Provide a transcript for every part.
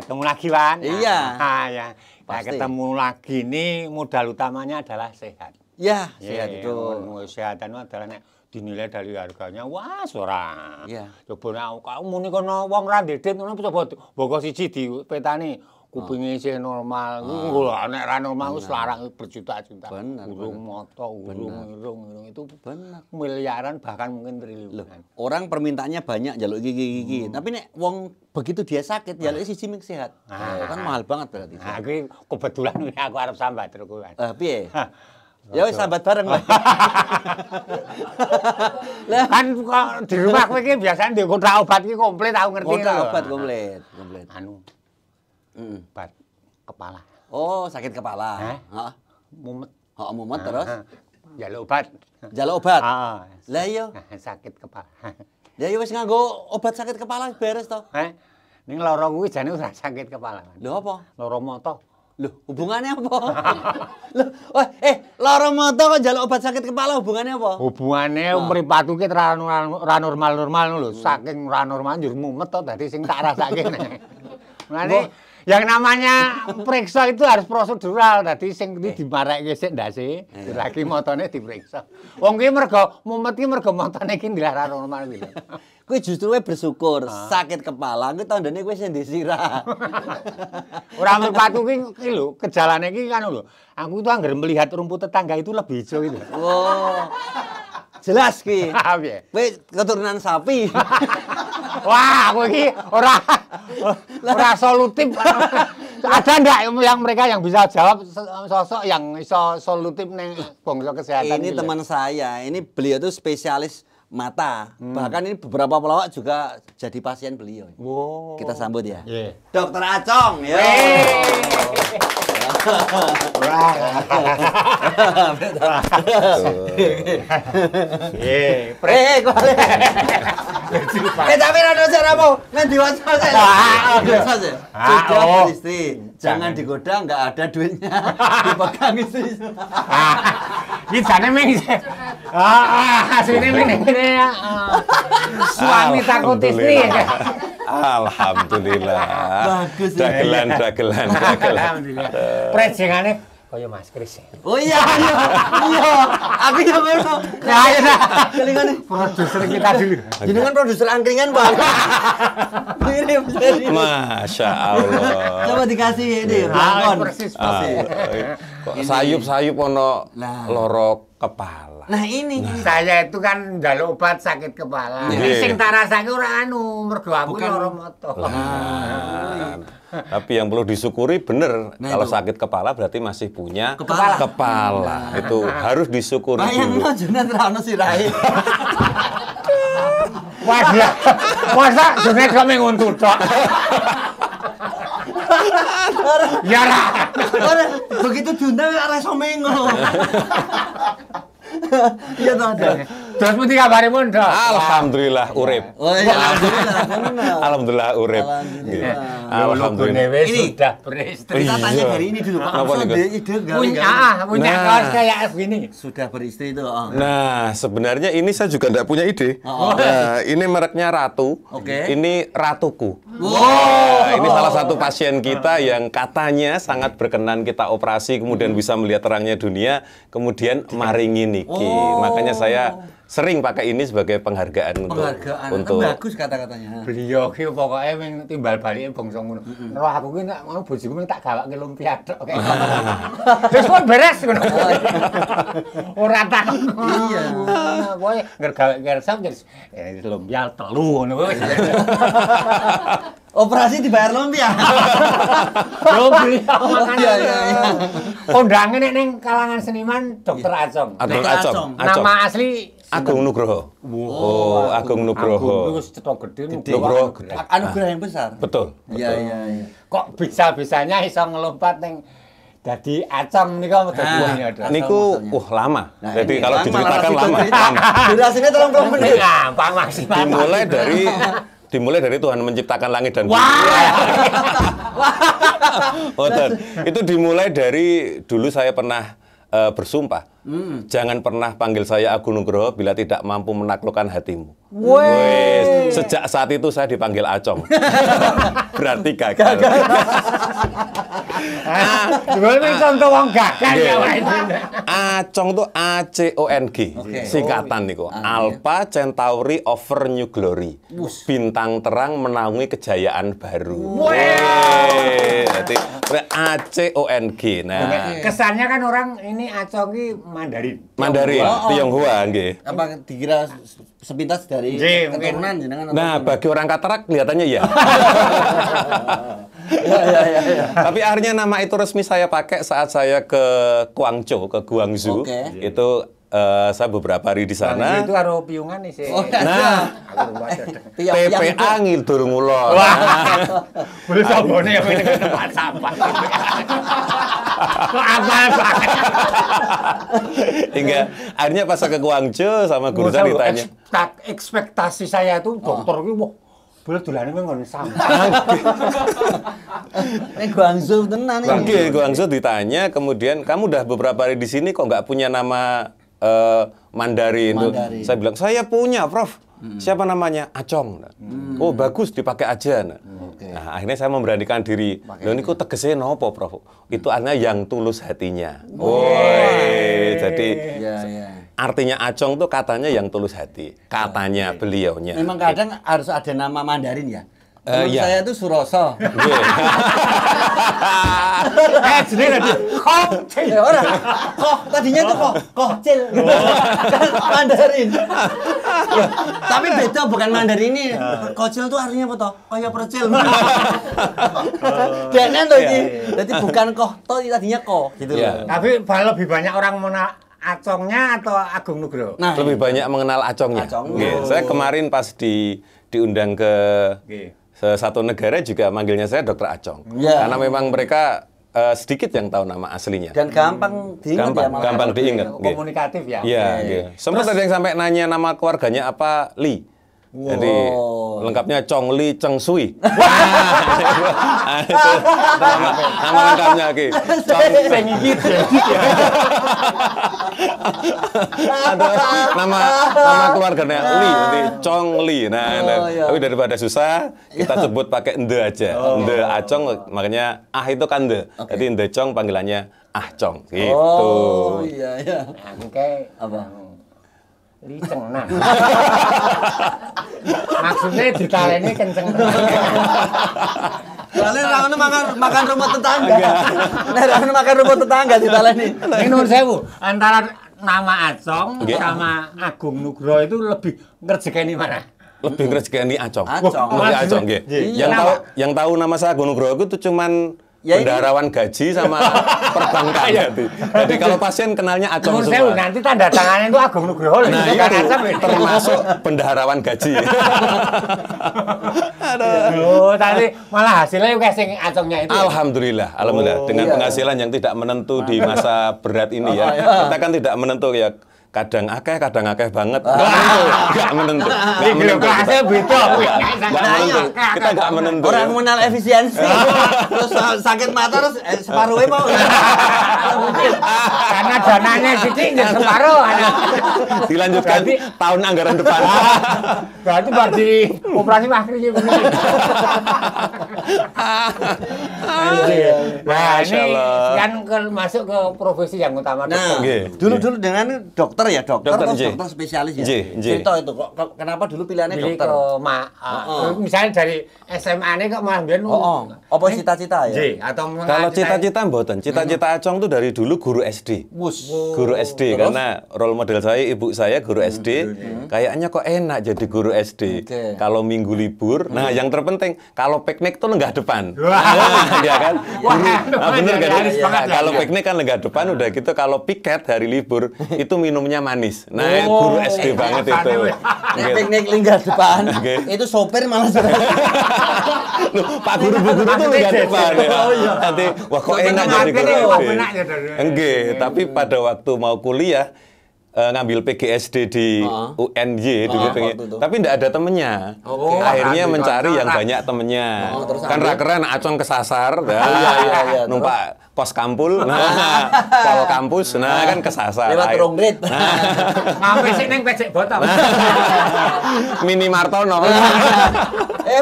Ketemu lagi, Wan. Iya. Ya. Nah, ketemu lagi ini modal utamanya adalah sehat. Ya, sehat itu. Kesehatan itu adalah dinilai dari harganya. Wah, ora. Iya. Coba kamu muni kono wong ra ndedit ngono coba boko siji dipetani. Kupingnya isih normal, nek ra normal wis larang berjuta-juta. Urung moto, urung itu miliaran bahkan mungkin triliunan. Orang permintaannya banyak njaluk gigi. Tapi nek wong begitu dia sakit njaluk siji ming sehat. Kan mahal banget berarti. Nah, kuwi kebetulan aku arep sambat terus kuwi. Piye? Ya wis sambat bareng lah. Lah kan di rumah kowe iki biasane ndek kotak obat iki komplit aku ngerti. Kotak obat komplit. Anu obat kepala. Oh, sakit kepala. Heeh. Mumet. Heeh, mumet terus. Njaluk obat. Njaluk obat. Heeh. Lah iya. Sakit kepala. Ya wis nganggo obat sakit kepala beres to. Ning lara kuwi jane ora sakit kepala. Lho apa? Lara mata. Loh, hubungannya apa? Loh, lara mata kok njaluk obat sakit kepala hubungannya apa? Hubungannya mripatku ki ra normal lho. Saking ra normal njur mumet to dadi sing tak rasake. Mulane yang namanya periksa itu harus prosedural. Dadi sing dimarekke sik ndase, lagi motone diperiksa. Wong ki mergo mumet ki mergo motone ki ndilah ra normal kuwi. Kuwi justru bersyukur sakit kepala kuwi tandane kowe sing disirah. Ora mripatku ki lho, gejalane ki kan lho. Aku itu anggar melihat rumput tetangga itu lebih hijau gitu. Oh. Jelas ki. Piye? Kowe keturunan sapi. Wah, aku iki ora solutif. Ada ndak yang mereka yang bisa jawab sosok yang iso solutif ning bangsa kesehatan? Ini teman saya, ini beliau itu spesialis mata. Bahkan ini beberapa pelawak juga jadi pasien beliau. Wow. Kita sambut ya. Yeah. Dokter Acong. Ya. Tapi rada caramu ngendi waca sik. Sudah beristri, jangan digoda, enggak ada duitnya. Dipegang istri. Iki jane ming. Asline ming ngene ya. Suami takut istri. Alhamdulillah. Bagus. Dagelan. Alhamdulillah. Prejengane kaya Mas Kris. Oh iya. Aku yang ngono. Kelingane Produser kita dulu. jenengan produser angkringan, Bang. Mirip jadi. Masya Allah. Coba dikasih ini, Persis. Kok sayup-sayup ono loro kepala. Nah ini. Saya itu kan njaluk obat sakit kepala. Sing tak rasake ora mergo aku lara mata. Tapi yang perlu disyukuri bener, kalau sakit kepala berarti masih punya kepala. Itu harus disyukuri dulu. Bayangno jenengan ra ono sirahe. Masa jenenge kok menguntu tok. Ya ra. Begitu diundang ora iso mengo. Iya toh. Terus mesti kabare pun, Dok. Alhamdulillah urip. Oh iya, alhamdulillah. Alhamdulillah urip. Alhamdulillah. Ini sudah beristri. Kita tanya dari ini dulu, Pak. Ide Punya kaos kayak begini. Sudah beristri itu. Nah, sebenarnya ini saya juga tidak punya ide. Nah, ini mereknya Ratu. Ini Ratuku. Nah, ini salah satu pasien kita yang katanya sangat berkenan kita operasi, kemudian bisa melihat terangnya dunia, kemudian maringi niki. Makanya saya sering pakai ini sebagai penghargaan untuk kan bagus kata-katanya. Beliau ki pokoke ming timbal balike bangsa ngono. Roh aku ki nek mau bojoku ming tak gawake lumpia tok. Wis kok beres ngono. Ora tak. Iya. Kowe ngger gawake kersam lumpia telu ngono wis. Operasi dibayar lumpia. Lumpia makanya. Kondange nek ning kalangan seniman Dokter Acong. Nama asli Agung Nugroho. Oh, Agung Nugroho. Wis cetha gedhe Nugroho. Anugerah yang besar. Betul. Iya. Kok bisa-bisanya iso ngelompat ning dadi Acong nika dadi niku lama. Jadi kalau diceritakan lama. Durasinya 30 menit. Gampang maksimal. Dimulai dari Tuhan menciptakan langit dan bumi. Itu dimulai dari dulu saya pernah bersumpah, jangan pernah panggil saya Agung Nugroho bila tidak mampu menaklukkan hatimu. Sejak saat itu saya dipanggil Acong. Berarti gagal. Ini contoh wong gagal ya Pak. Acong tuh ACONG. Singkatan niku. Alpha Centauri Over New Glory. Bintang terang menaungi kejayaan baru. Jadi ACONG. Nah, kesannya kan orang ini Acong ini Mandarin. Mandarin, Tionghoa nggih. Apa dikira sepintas dari keturunan jenengan? Nah, bagi orang katarak kelihatannya iya. Ya. Tapi akhirnya nama itu resmi saya pakai saat saya ke Guangzhou, ke Guangzhou. Itu saya beberapa hari di sana. Itu karo piungan nih sih. Nah, TPA ngildur ngulon. Boleh sabone yang ini kan tempat sampah. Kok apa? Hingga akhirnya pas saya ke Guangzhou sama guru saya ditanya. Ekspektasi saya itu dokter itu wah boleh dolane ngon sampah. Ini Guangzhou tenan ini. Oke, Guangzhou ditanya, kemudian kamu udah beberapa hari di sini kok nggak punya nama Mandarin. Saya bilang, saya punya, Prof. Siapa namanya? Acong. Oh, bagus, dipakai aja. Nah, akhirnya saya memberanikan diri. Loh, ini kok tegesnya nopo, Prof? Itu artinya yang tulus hatinya. Jadi artinya Acong tuh katanya yang tulus hati. Katanya beliaunya. Memang kadang harus ada nama Mandarin ya? Saya tuh Suroso. Jenenge Kocil. Orang tadinya tuh Kocil. Mandarin. Tapi beda, bukan Mandarin ini. Kocil tuh artinya apa toh? Kayak percil. Denen tuh ini. Jadi bukan toh tadinya gitu. Tapi lebih banyak orang Acongnya atau Agung Nugroho? Nah, lebih banyak mengenal Acongnya. Saya kemarin pas diundang ke satu negara juga manggilnya saya Dokter Acong. Karena memang mereka sedikit yang tahu nama aslinya. Dan gampang diingat ya. Gampang diingat. Komunikatif ya. Iya. Sempat ada yang sampai nanya nama keluarganya apa, Li. Jadi lengkapnya Chong Li Cheng Sui. Itu nama lengkapnya Ki. Chong Sengigit. Nama keluarganya Li, nanti Chong Li. Tapi daripada susah, kita sebut pakai Ende aja. Ende Acong, makanya itu kan Ende. Jadi Ende Chong panggilannya Chong. Gitu. Oh iya. Oke. Apa? Liceng nah. Maksudnya ditaleni kenceng. Soalnya rangono makan rumput tetangga. Rangono makan rumput tetangga ditaleni. Ini menurut saya Bu, antara nama Acong sama Agung Nugroho itu lebih ngerjekeni mana? Lebih ngerjekeni Acong. Lebih Acong nggih. Yang tahu nama saya Agung Nugroho itu cuman bendaharawan gaji sama perbankan. Jadi kalau pasien kenalnya Acong semua. Nanti tanda tangannya itu Agung Nugroho. Nah, itu termasuk bendaharawan gaji. Tapi malah hasilnya juga sing Acongnya itu. Alhamdulillah. Dengan penghasilan yang tidak menentu di masa berat ini ya. Kita kan tidak menentu ya. Kadang akeh banget. Enggak menentu. Kelasnya beda. Kita enggak menentu. Orang mengenal efisiensi. Terus sakit mata terus separuhnya mau. Karena dananya sedikit ya separuh. Dilanjutkan tahun anggaran depan. Berarti operasi akhirnya begini. Nah, ini kan masuk ke profesi yang utama. Nah, dulu dengan dokter ya, dokter spesialis ya. Cerita itu kok kenapa dulu pilihannya dokter? Misalnya dari SMA ini kok malah biar apa cita-cita ya? Kalau cita-cita mboten. Cita-cita Acong tuh dari dulu guru SD. Guru SD karena role model saya ibu saya guru SD. Kayaknya kok enak jadi guru SD. Kalau minggu libur, nah yang terpenting kalau piknik tuh lenggah depan. Ya kan? Bener kan? Kalau piknik kan lenggah depan udah gitu, kalau piket hari libur itu minumnya manis. Nah, guru SD banget itu. Piknik lenggah depan. Itu sopir malah Loh, Pak guru Bu guru tuh lenggah depan ya. Nanti wah kok enak jadi guru SD. Enggak, tapi pada waktu mau kuliah ngambil PGSD di UNY dulu pengen. Tapi enggak ada temennya. Akhirnya mencari yang banyak temennya. Kan keren acong kesasar. Numpak kos kampul. Nah, pol kampus. Nah, kan kesasar. Lewat rongret. Ngampe sik ning pecek botol. Mini Martono.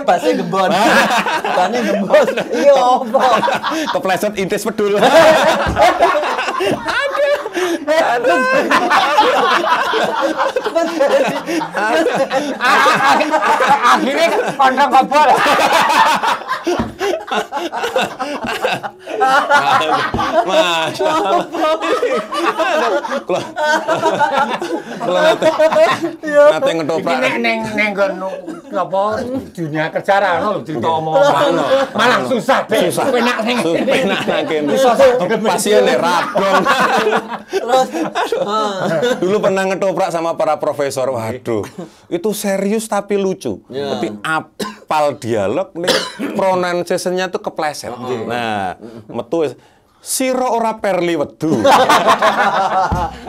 Base gembon. Bane gembos. Iya opo? Kepleset intis pedul. Akhirnya kondang kobol. Masya Allah. Nate ngetoprak. Iki nek ning apa dunia kerja ra ono cerita omong-omong. Malah susah be. Penak ning penak nang kene. Pasiene radon. Terus dulu pernah ngetoprak sama para profesor. Waduh, itu serius tapi lucu. Tapi apal dialog nih pronunciation-nya tuh kepleset. Nah, metu sira ora perli wedu.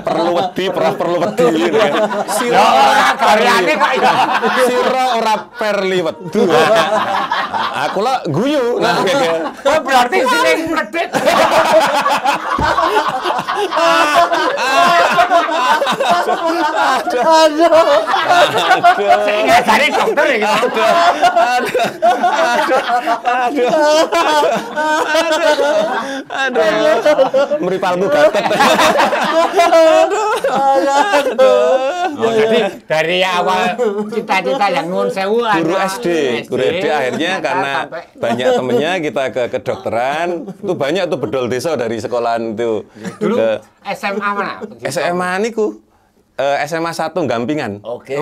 Perlu wedi, perlu wedi. Sira ora karyane kok iya. Sira ora perli wedu. Aku lah guyu. Nah, berarti sini mledek. aduh. Sing ngajari dokter iki. Aduh. Mripalku gatet. Jadi dari awal cita-cita yang nuwun sewu Guru SD akhirnya karena banyak temennya kita ke kedokteran. Itu banyak tuh bedol desa dari sekolahan itu. Dulu SMA mana? SMA niku SMA 1 Gampingan. Oke.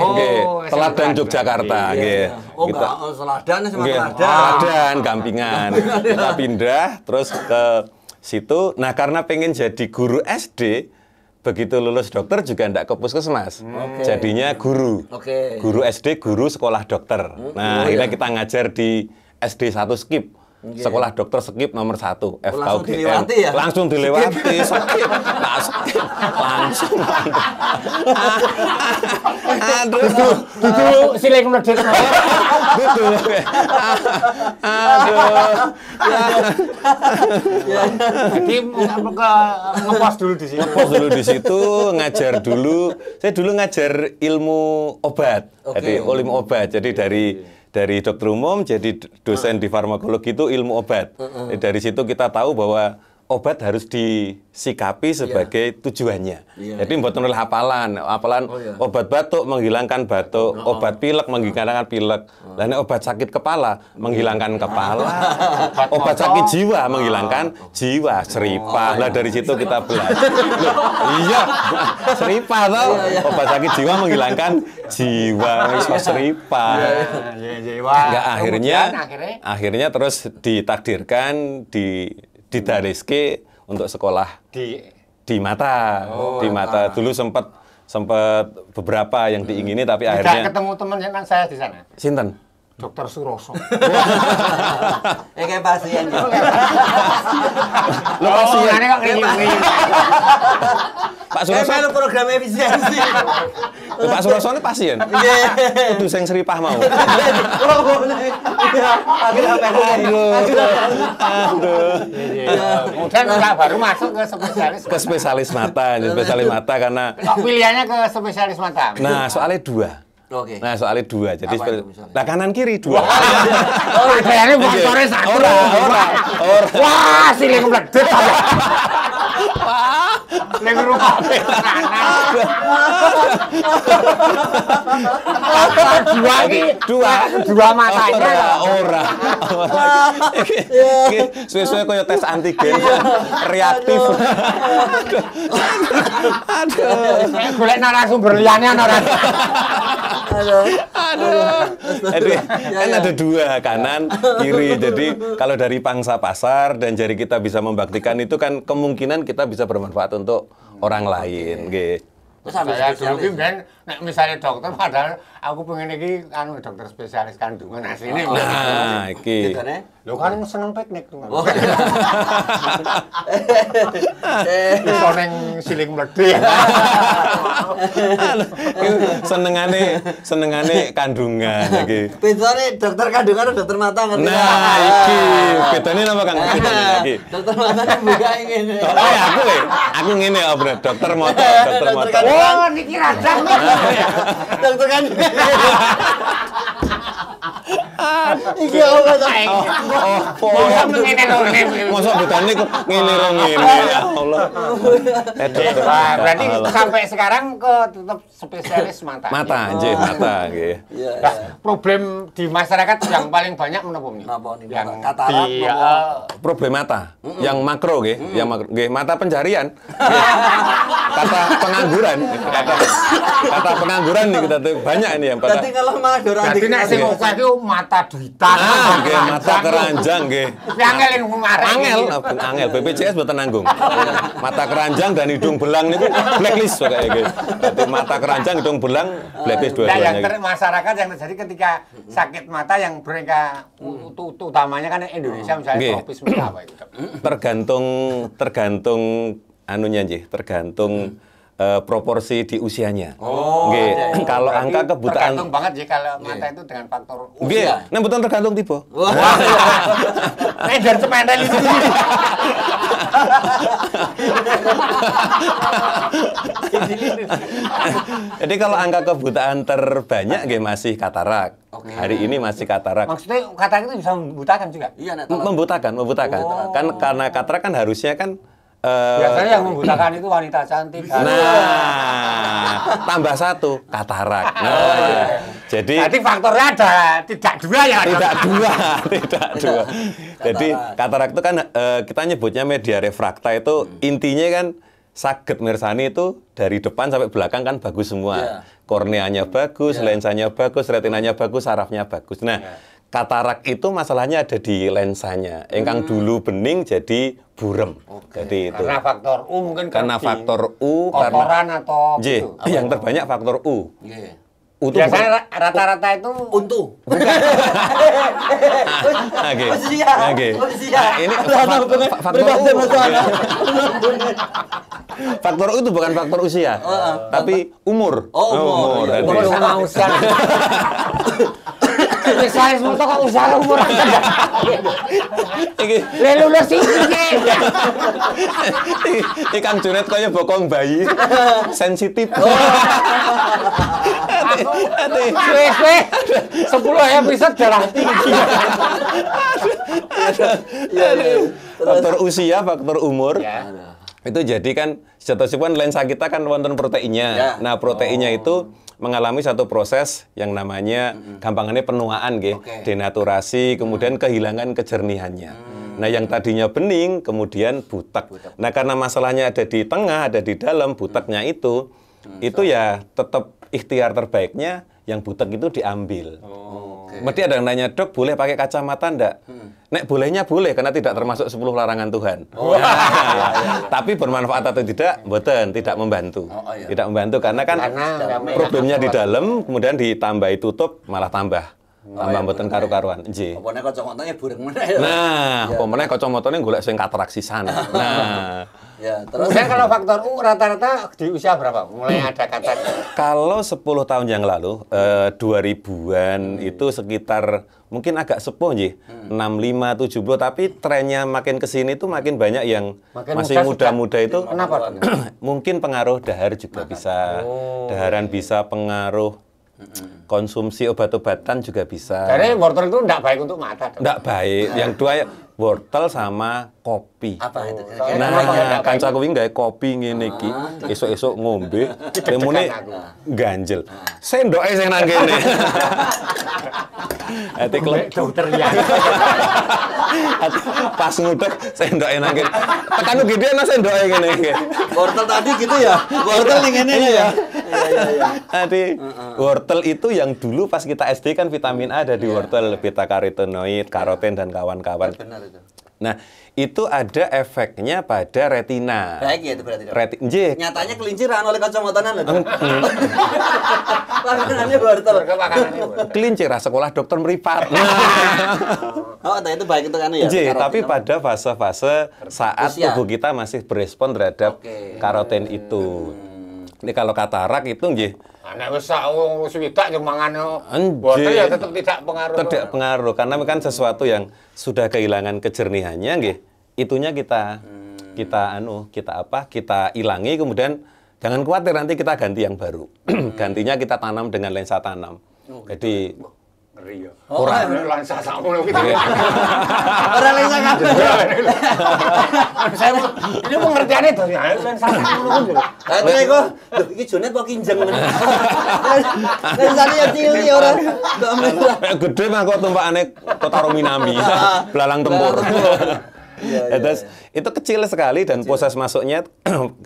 Teladan Yogyakarta nggih. Kita Seladan sama Teladan. Teladan Gampingan. Kita pindah terus ke situ. Nah, karena pengen jadi guru SD, begitu lulus dokter juga enggak ke puskesmas. Jadinya guru. Guru SD, guru sekolah dokter. Nah, akhirnya kita ngajar di SD 1 Skip. Sekolah dokter Skip nomor 1 FKUGM. Ya? Langsung dilewati Skip. Tak Skip. Langsung. Aduh. Dudu siling mledek. Betul. Jadi ngepost dulu di sini. Ngepost dulu di situ, ngajar dulu. Saya dulu ngajar ilmu obat. Jadi ilmu obat. Jadi dari dokter umum jadi dosen di farmakologi itu ilmu obat. Dari situ kita tahu bahwa obat harus disikapi sebagai tujuannya. Jadi mboten oleh hafalan obat batuk menghilangkan batuk, obat pilek menghilangkan pilek. Lah nek obat sakit kepala menghilangkan kepala, obat sakit jiwa menghilangkan jiwa, seripah. Lah dari situ kita belajar. Iya, seripah toh. Obat sakit jiwa menghilangkan jiwa, iso seripah. Enggak akhirnya terus ditakdirkan di Dareske untuk sekolah di Mata. Di Mata dulu sempat beberapa yang diingini tapi akhirnya ketemu teman yang saya di sana. Sinten? Dokter Suroso. Kayak pasien. Lo pasien kok ngene. Pak Suroso melu program efisiensi. Pak Suroso ini pasien. Kudu sing seripah mau. Akhirnya Kemudian baru masuk ke spesialis. Ke spesialis mata karena pilihannya ke spesialis mata. Nah, soalnya 2. Nah, soalnya 2. Jadi nah kanan kiri 2. Kayaknya motornya 1. Ora. Wah, siling mledek. Ning rumah dua matanya ora. Suwe-suwe koyo tes antigen reaktif. Aduh. Golek narasumber liyane ana ora. Jadi kan ada 2 kanan kiri. Jadi kalau dari pangsa pasar dan jari kita bisa membaktikan itu kan kemungkinan kita bisa bermanfaat untuk orang lain, nggih. Terus saya dulu kan nek misalnya dokter padahal aku pengen iki anu dokter spesialis kandungan asline. Nah, iki. Lho kan seneng piknik. Oh. Iso ning siling mledhe. Senengane kandungan iki. Bedane dokter kandungan atau dokter mata ngerti? Nah, iki bedane napa Kang? Iki. Dokter mata buka ngene. Oh, ya aku ngene ya, Bro. Dokter mata. Oh, niki rajang. Dokter kandungan. Iki apa to? Oh, ngene lho ngene. Mosok bedane kok ngene ro ngene. Ya Allah. Berarti sampai sekarang ke tetap spesialis mata. Mata, nggih, mata nggih. Nah, problem di masyarakat yang paling banyak menapa nih? Napa nih? Yang Katarak, di Problem mata, yang makro nggih, yang makro nggih, mata pencarian. Nggih. Kata pengangguran, kata pengangguran nih kita tuh banyak ini yang pada. Berarti kalau malah dorang Jadi nek sing oke iku mata duitan. Nggih, mata keranjang nggih. Angel yang kemarin. Angel, BPJS mboten nanggung. Mata keranjang dan hidung belang niku blacklist kayak gitu. Berarti mata keranjang, hidung belang blacklist Nah, yang dua-duanya. masyarakat yang terjadi ketika sakit mata yang mereka utamanya kan Indonesia misalnya Nggih. tropis misalnya apa itu. Tergantung anunya nggih, tergantung proporsi di usianya. Nggih, kalau angka kebutaan tergantung banget ya kalau mata itu dengan faktor nggih, usia. nek mboten tergantung tipe. Eder cependel itu. Jadi kalau angka kebutaan terbanyak nggih masih katarak. Hari ini masih katarak. Maksudnya kata itu bisa membutakan juga. Iya, nek Membutakan. Kan karena katarak kan harusnya kan Biasanya yang membutakan itu wanita cantik. nah, tambah satu katarak. Nah, jadi Berarti faktornya ada tidak dua ya? tidak dua. Jadi katarak itu kan kita nyebutnya media refrakta itu intinya kan saged mirsani itu dari depan sampai belakang kan bagus semua. Korneanya bagus, lensanya bagus, retinanya bagus, sarafnya bagus. Nah, katarak itu masalahnya ada di lensanya. Engkang dulu bening jadi burem. Jadi itu. Karena faktor U mungkin Karena kerugi. faktor U, kotoran atau J, gitu. yang terbanyak faktor U. Nggih. U itu Biasanya rata-rata itu Untu. Oke. Usia. Oke. Usia. Nah, ini faktor U itu bukan faktor usia, tapi umur. Oh, umur. Iya. Jadi- umur sama usia. Spesialis motor kok usia umur Iki lulus sih. iki Kang Junet kaya bokong bayi. Sensitif. Suwe-suwe 10 episode darah tinggi. Faktor usia, faktor umur. Ya. Itu jadi kan sejatinya lensa kita kan wonten proteinnya. Ya. Nah, proteinnya itu mengalami satu proses yang namanya gampangannya penuaan nggih, Oke. denaturasi, kemudian kehilangan kejernihannya. Nah, yang tadinya bening kemudian butek. Nah, karena masalahnya ada di tengah, ada di dalam buteknya itu ya tetap ikhtiar terbaiknya yang butek itu diambil. Mesti ada yang nanya, "Dok, boleh pakai kacamata enggak?" Nek bolehnya boleh karena tidak termasuk 10 larangan Tuhan. Tapi bermanfaat atau tidak, mboten, tidak membantu. iya. Tidak membantu karena kan problemnya di dalam, kemudian ditambahi tutup malah tambah mboten karu-karuan. Nggih. Apa nek kacamatanya bureng meneh. Nah, apa meneh kacamatane golek sing katarak sisan. Nah, Ya, terus Kemudian kalau faktor U rata-rata di usia berapa? Mulai ada kata kalau 10 tahun yang lalu 2000-an itu sekitar mungkin agak sepuh nggih. 65, 70 tapi trennya makin ke sini tuh makin banyak yang Makin masih muda muda-muda itu Kenapa? mungkin pengaruh dahar juga bisa. Daharan bisa pengaruh konsumsi obat-obatan juga bisa. Jadi wortel itu tidak baik untuk mata. dong. Enggak baik. Yang dua ya wortel sama kopi. apa itu? Nah, kancaku kuwi gawe kopi ngene iki, esuk-esuk ngombe, temune ganjel. Sendoke sing nang kene. Ati klep Dokter ya. pas ngudek sendoke nang kene. Tekan gede ana sendoke ngene iki. Wortel tadi gitu ya? Wortel ning ngene ya? Iya. Ati wortel itu yang dulu pas kita SD kan vitamin A ada di wortel, beta karotenoid, karoten dan kawan-kawan. Benar itu. Nah, itu ada efeknya pada retina. Baik ya itu berarti. Dok? Nggih. Nyatanya kelinci ra oleh kacamataan lho. Makanannya wortel. Makanannya wortel. Kelinci ra sekolah dokter meripat. Oh, nah itu baik untuk anu ya. Tapi pada fase-fase saat usia. tubuh kita masih berespon terhadap karoten itu. Ini kalau katarak itu nggih Nek wis sak wis widak yo mangan wortel ya tetep tidak pengaruh. tidak pengaruh karena kan sesuatu yang sudah kehilangan kejernihannya nggih. Itunya kita ilangi kemudian jangan khawatir nanti kita ganti yang baru. Gantinya kita tanam dengan lensa tanam. Jadi ngeri ya. Ora lensa sakmono gitu. Ora lensa kabeh. Saya ini pengertiannya dari lensa sakmono lho. Tapi kok iki Jonet kok kinjeng men. Lensane ya cilik ora. gede mah kok tumpakane Kotaro Minami. Belalang tempur. Terus itu kecil sekali dan proses masuknya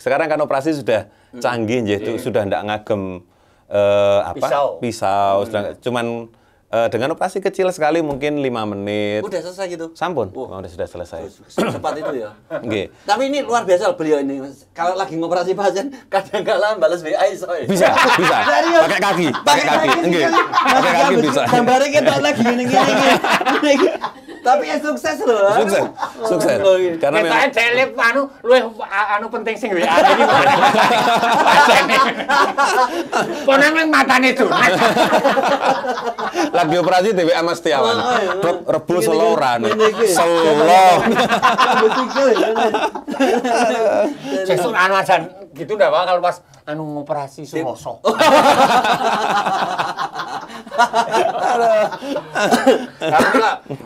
sekarang kan operasi sudah canggih jadi sudah ndak ngagem pisau cuman dengan operasi kecil sekali mungkin 5 menit. Udah selesai gitu. Sampun. Sudah selesai. Cepat itu ya. Nggih. Tapi ini luar biasa beliau ini. Kalau lagi ngoperasi pasien kadang kala balas WA iso. Bisa. Pakai kaki. Nggih. Pakai kaki bisa. Gambare ketok lagi ngene-ngene. Tapi ya sukses loh. Sukses. Karena memang celep luwih penting sing WA iki. Ponen nang matane Jonet. lagi operasi DWA Mas Tiawan. Dok Rebo Solo ora. Solo. Sesuk ajan gitu ndak Pak kalau pas ngoperasi Suroso.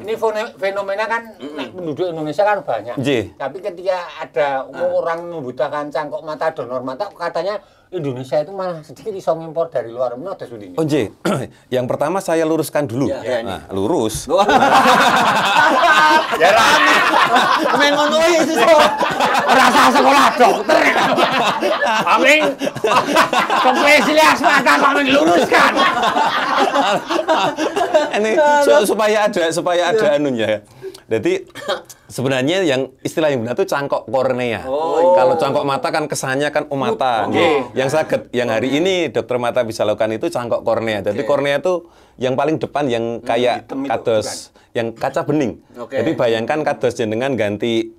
Ini fenomena kan penduduk Indonesia kan banyak. Tapi ketika ada orang membutuhkan cangkok mata donor mata katanya Indonesia itu malah sedikit iso ngimpor dari luar negeri ada sudinya. Oh nggih. Yang pertama saya luruskan dulu. Nah, lurus. Ya rame. Men ngono iki rasa sekolah dokter. Amin. Kompresilas mata kami luruskan. Ini supaya ada anunya. Jadi sebenarnya yang istilah yang benar itu cangkok kornea. Kalau cangkok mata kan kesannya kan mata. Yang hari ini dokter mata bisa lakukan itu cangkok kornea. Jadi kornea itu yang paling depan yang kayak kados yang kaca bening. Jadi bayangkan kados jenengan ganti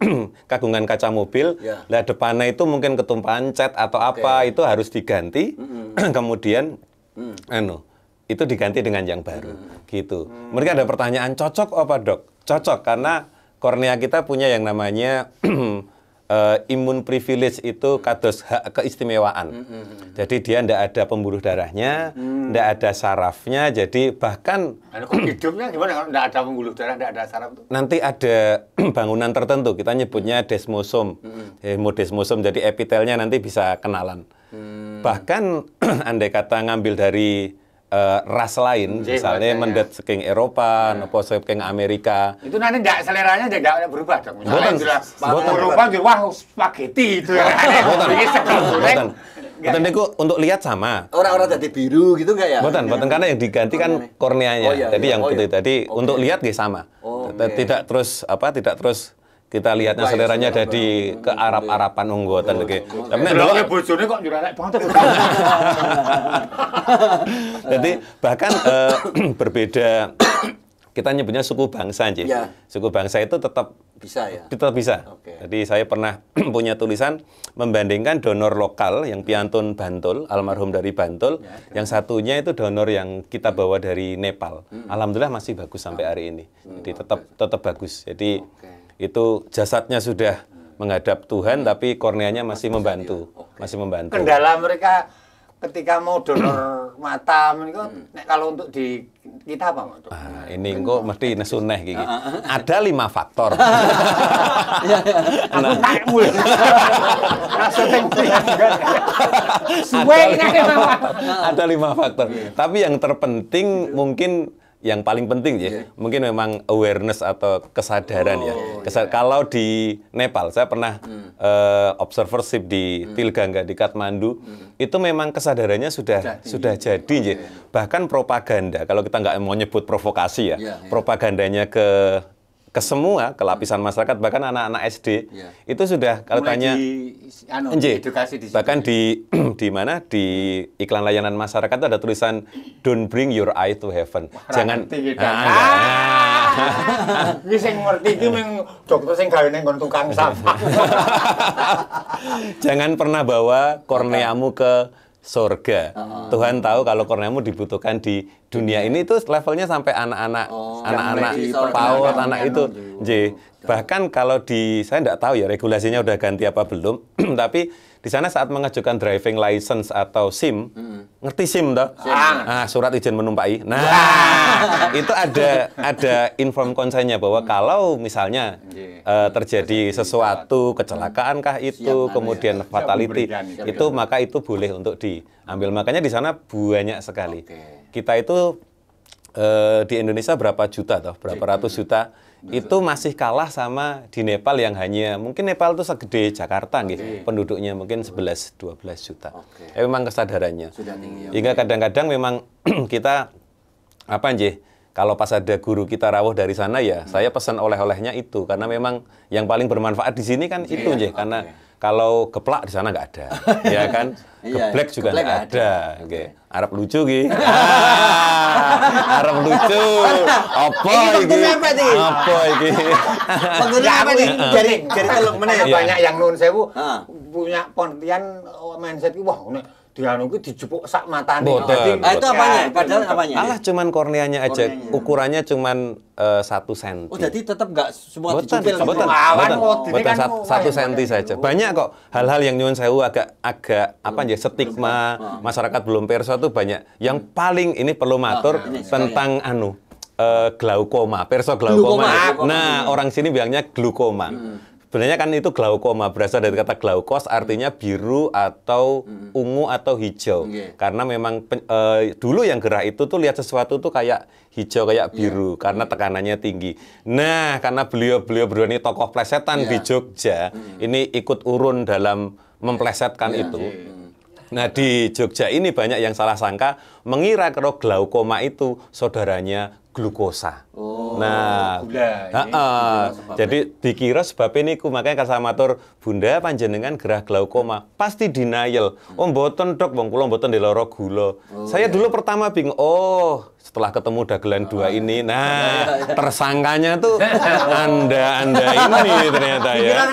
kagungan kaca mobil, lah depannya itu mungkin ketumpahan cat atau apa itu harus diganti. Kemudian itu diganti dengan yang baru. Gitu. Mungkin ada pertanyaan cocok apa, Dok? Cocok karena kornea kita punya yang namanya imun privilege itu kados hak keistimewaan. Jadi dia tidak ada pembuluh darahnya, tidak ada sarafnya, jadi bahkan hidupnya gimana kalau tidak ada pembuluh darah, tidak ada saraf itu? Nanti ada bangunan tertentu, kita nyebutnya desmosom, hemodesmosom, jadi epitelnya nanti bisa kenalan. Bahkan andai kata ngambil dari ras lain, misalnya mendet saking Eropa, nopo saking Amerika. Itu nanti enggak seleranya enggak berubah dong. Boten. Eropa jadi wah spaghetti itu. Boten niku untuk lihat sama. Orang-orang jadi biru gitu enggak ya? Boten karena yang diganti kan korneanya. Jadi yang putih tadi untuk lihat nggih sama. Tidak terus kita lihatnya seleranya ada di ke Arab-Arapan unggotan iki. Tapi nek delok bojone kok njuralek banget. Jadi bahkan berbeda kita nyebutnya suku bangsa nggih. Suku bangsa itu tetap bisa ya. Tetap bisa. Jadi saya pernah punya tulisan membandingkan donor lokal yang piantun Bantul, almarhum dari Bantul, yang satunya itu donor yang kita bawa dari Nepal. Alhamdulillah masih bagus sampai hari ini. Jadi tetap bagus. Jadi itu jasadnya sudah menghadap Tuhan, tapi korneanya masih membantu, Kendala mereka ketika mau donor mata, kalau untuk di kita apa? Ini kok mesti nesuneh gini. Ada 5 faktor. Ada 5 faktor. Tapi yang terpenting mungkin yang paling penting ya, mungkin memang awareness atau kesadaran ya. Kalau di Nepal, saya pernah observership di Tilgangga di Kathmandu, itu memang kesadarannya sudah jadi ya. Bahkan propaganda, kalau kita nggak mau nyebut provokasi ya, propagandanya ke ke semua ke lapisan masyarakat, bahkan anak-anak SD itu sudah kalau tanya edukasi di situ. bahkan di mana di iklan layanan masyarakat itu ada tulisan don't bring your eye to heaven. Jangan iki sing ngerti iki mung dokter sing gawe ning tukang sampah. Jangan pernah bawa korneamu ke surga. Tuhan tahu kalau korneamu dibutuhkan di dunia ini, itu levelnya sampai anak-anak PAUD, anak itu. Bahkan kalau saya enggak tahu ya regulasinya udah ganti apa belum, tapi di sana saat mengajukan driving license atau SIM, ngerti SIM toh? Surat izin menumpaki. Nah, itu ada inform konsennya bahwa kalau misalnya terjadi sesuatu, kecelakaan kah itu, kemudian fatality, itu maka itu boleh untuk diambil. Makanya di sana banyak sekali. Kita itu di Indonesia berapa juta toh? Berapa ratus juta? Itu masih kalah sama di Nepal yang hanya, mungkin Nepal itu segede Jakarta gitu. Penduduknya mungkin 11-12 juta. Memang kesadarannya. Hingga kadang-kadang memang kita kalau pas ada guru kita rawuh dari sana ya, saya pesan oleh-olehnya itu karena memang yang paling bermanfaat di sini kan itu karena kalau geplak di sana nggak ada, ya kan? Geblek juga nggak ada. Arab lucu gitu. Arab lucu. Apa iki? Apa iki? Pengguna apa nih? Jadi telung meneh banyak yang nuwun sewu punya pontian mindset ki wah dianu ki dijupuk sak matane. Itu apanya? Padahal apanya? Alah cuman korneanya aja. Ukurannya cuman 1 cm. Oh, jadi tetap nggak semua dicupil. Betul, 1 cm saja. Banyak kok hal-hal yang nyuwun sewu agak stigma masyarakat belum perso itu banyak. Yang paling ini perlu matur tentang glaukoma, perso glaukoma. Nah, orang sini bilangnya glukoma. Sebenarnya kan itu glaukoma, berasal dari kata glaukos, artinya biru atau ungu atau hijau. Karena memang dulu yang gerah itu tuh lihat sesuatu tuh kayak hijau, kayak biru, karena tekanannya tinggi. Nah, karena beliau berdua ini tokoh plesetan di Jogja, ini ikut urun dalam memplesetkan itu. Nah, di Jogja ini banyak yang salah sangka mengira kalau glaukoma itu saudaranya glukosa. Jadi dikira sebab ini makanya kasamatur Bunda panjenengan gerah glaukoma pasti denial. Mboten dok, wong kula mboten ndeloro gula. Saya dulu pertama bingung. Setelah ketemu dagelan dua ini, tersangkanya tuh anda ini ternyata ya.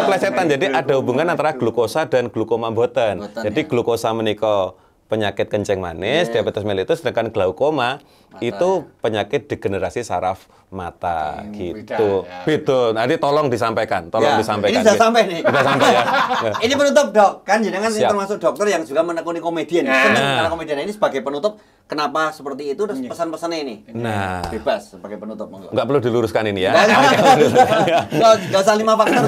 Plesetan. Jadi ada hubungan antara glukosa dan glukoma mboten. Jadi glukosa menika penyakit kencing manis, diabetes mellitus, sedangkan glaukoma itu penyakit degenerasi saraf mata gitu. Betul. Nanti tolong disampaikan, Ini sudah sampai nih. Sudah sampai ya. Ini penutup dok, kan jenengan termasuk dokter yang juga menekuni komedian. Karena komedian ini sebagai penutup, kenapa seperti itu? Terus pesan-pesannya ini. Bebas sebagai penutup. Nggak perlu diluruskan ini ya. Nggak usah 5 faktor.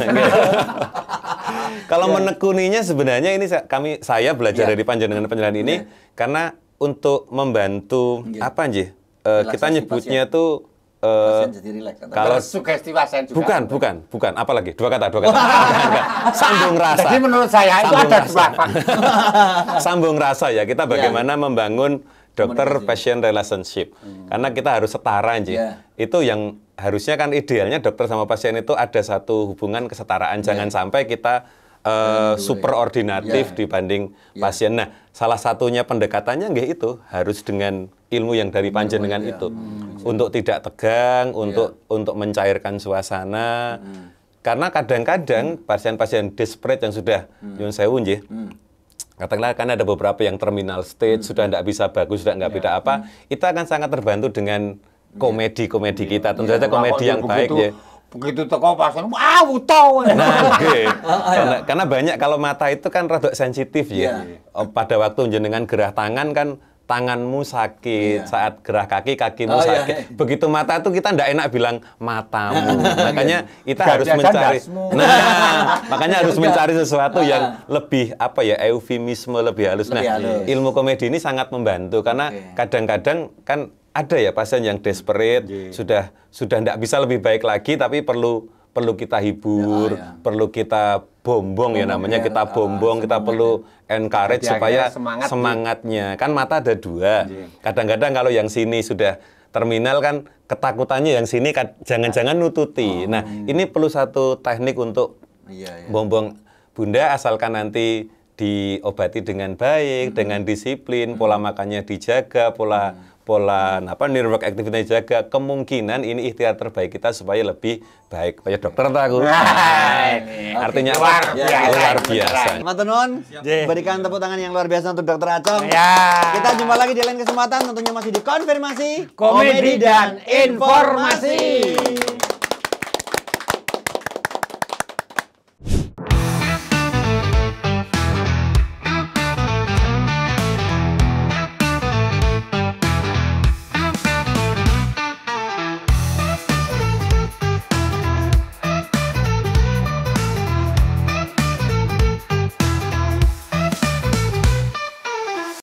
Kalau menekuninya sebenarnya ini saya belajar dari panjenengan penjelasan ini karena untuk membantu kita nyebutnya tuh kalau sugesti pasien juga. Bukan, apalagi dua kata. Sambung rasa. Jadi menurut saya itu ada dua. Sambung rasa ya, kita bagaimana membangun dokter patient relationship. Karena kita harus setara itu yang harusnya kan idealnya dokter sama pasien itu ada satu hubungan kesetaraan. Jangan sampai kita superordinatif dibanding pasien. Nah, salah satunya pendekatannya itu harus dengan ilmu yang dari panjenengan itu. Untuk tidak tegang, untuk mencairkan suasana. Karena kadang-kadang pasien-pasien desperate yang sudah nyuwun sewu katakanlah kan ada beberapa yang terminal stage, sudah tidak bisa bagus, sudah nggak bisa apa, itu akan sangat terbantu dengan komedi-komedi kita. Tentu saja komedi yang baik ya. Begitu teko pasien, tahu. Karena banyak kalau mata itu kan rada sensitif ya. Pada waktu jenengan gerah tangan kan tanganmu sakit, saat gerah kaki kakimu sakit. Begitu mata itu kita ndak enak bilang matamu. Makanya kita harus mencari. Makanya harus mencari sesuatu yang lebih eufemisme lebih halus. Ilmu komedi ini sangat membantu karena kadang-kadang kan ada ya pasien yang desperate, sudah ndak bisa lebih baik lagi tapi perlu kita hibur, perlu kita bombong namanya, kita bombong, kita perlu encourage supaya semangatnya. Kan mata ada dua. Kadang-kadang kalau yang sini sudah terminal kan ketakutannya yang sini kan jangan-jangan nututi. Nah, ini perlu satu teknik untuk bombong Bunda asalkan nanti diobati dengan baik, dengan disiplin, pola makannya dijaga, pola network activity dijaga, kemungkinan ini ikhtiar terbaik kita supaya lebih baik. Kayak dokter tuh aku. Artinya luar biasa. Matur nuwun. Berikan tepuk tangan yang luar biasa untuk Dokter Acong. Ya. Kita jumpa lagi di lain kesempatan, tentunya masih di Konfirmasi Komedi dan Informasi.